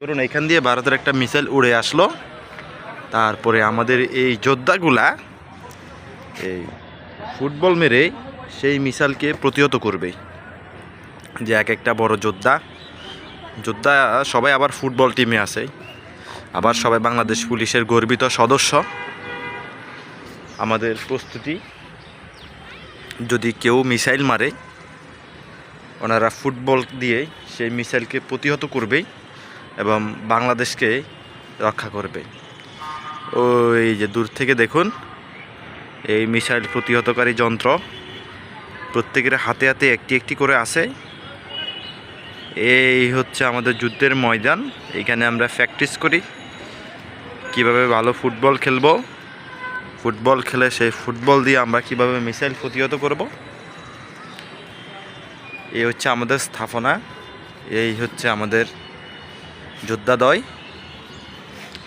ধরুন এখান দিয়ে ভারতের একটা মিসাইল উড়ে আসলো, তারপরে আমাদের এই যোদ্ধাগুলা এই ফুটবল মেরে সেই মিসাইলকে প্রতিহত করবে। যে এক একটা বড় যোদ্ধা যোদ্ধা সবাই আবার ফুটবল টিমে আছে, আবার সবাই বাংলাদেশ পুলিশের গর্বিত সদস্য। আমাদের প্রস্তুতি, যদি কেউ মিসাইল মারে ওনারা ফুটবল দিয়ে সেই মিসাইলকে প্রতিহত করবে এবং বাংলাদেশকে রক্ষা করবে। ওই যে দূর থেকে দেখুন এই মিসাইল প্রতিহতকারী যন্ত্র প্রত্যেকের হাতে হাতে একটি একটি করে আছে। এই হচ্ছে আমাদের যুদ্ধের ময়দান, এইখানে আমরা প্র্যাকটিস করি কিভাবে ভালো ফুটবল খেলবো, ফুটবল খেলে সেই ফুটবল দিয়ে আমরা কিভাবে মিসাইল প্রতিহত করব। এই হচ্ছে আমাদের স্থাপনা, এই হচ্ছে আমাদের যোদ্ধাদ্বয়,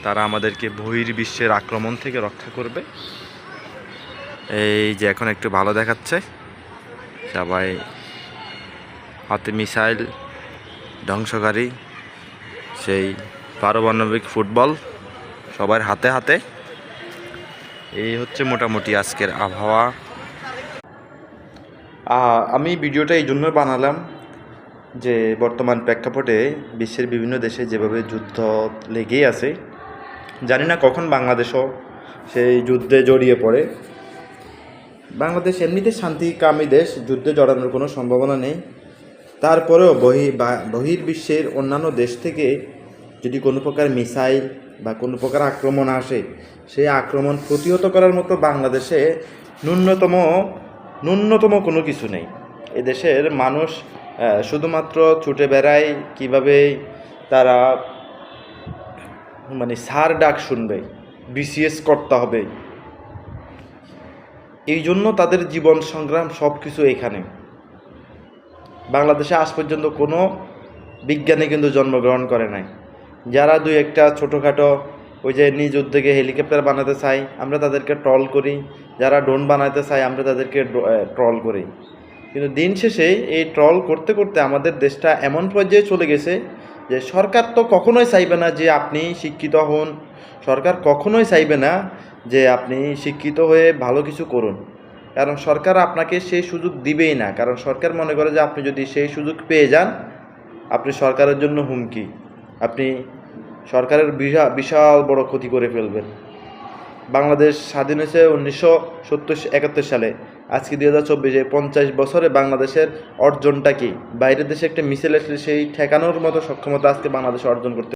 তারা আমাদেরকে বহির্বিশ্বের আক্রমণ থেকে রক্ষা করবে। এই যে এখন একটু ভালো দেখাচ্ছে, সবাই হাতে মিসাইল, ধ্বংসকারী সেই পারমাণবিক ফুটবল সবার হাতে হাতে। এই হচ্ছে মোটামুটি আজকের আবহাওয়া। আমি ভিডিওটা এই জন্য বানালাম যে বর্তমান প্রেক্ষাপটে বিশ্বের বিভিন্ন দেশে যেভাবে যুদ্ধ লেগেই আছে, জানি না কখন বাংলাদেশও সেই যুদ্ধে জড়িয়ে পড়ে। বাংলাদেশ এমনিতে শান্তিকামী দেশ, যুদ্ধে জড়ানোর কোনো সম্ভাবনা নেই। তারপরেও বহির্বিশ্বের অন্যান্য দেশ থেকে যদি কোনো প্রকার মিসাইল বা কোনো প্রকার আক্রমণ আসে, সেই আক্রমণ প্রতিহত করার মতো বাংলাদেশে ন্যূনতম কোনো কিছু নেই। এদেশের মানুষ শুধুমাত্র ছুটে বেড়ায় কিভাবে তারা সার ডাক শুনবে, বিসিএস করতে হবে, এই জন্য তাদের জীবন সংগ্রাম সব কিছু এখানে। বাংলাদেশে আজ পর্যন্ত কোনো বিজ্ঞানী কিন্তু জন্মগ্রহণ করে নাই। যারা দুই একটা ছোটোখাটো ওই যে নিজ উদ্যোগে হেলিকপ্টার বানাতে চাই আমরা তাদেরকে ট্রল করি, যারা ড্রোন বানাতে চাই আমরা তাদেরকে ট্রল করি। কিন্তু দিন শেষে এই ট্রল করতে করতে আমাদের দেশটা এমন পর্যায়ে চলে গেছে যে সরকার তো কখনোই চাইবে না যে আপনি শিক্ষিত হন, সরকার কখনোই চাইবে না যে আপনি শিক্ষিত হয়ে ভালো কিছু করুন, কারণ সরকার আপনাকে সেই সুযোগ দিবেই না। কারণ সরকার মনে করে যে আপনি যদি সেই সুযোগ পেয়ে যান আপনি সরকারের জন্য হুমকি, আপনি সরকারের বিশাল বড় ক্ষতি করে ফেলবেন। বাংলাদেশ স্বাধীন হয়েছে 1971 সালে, আজকে 2024, 50 বছরে বাংলাদেশের অর্জনটা কি? বাইরের দেশে একটা মিছিল আসলে সেই ঠেকানোর মতো সক্ষমতা আজকে বাংলাদেশ অর্জন করতে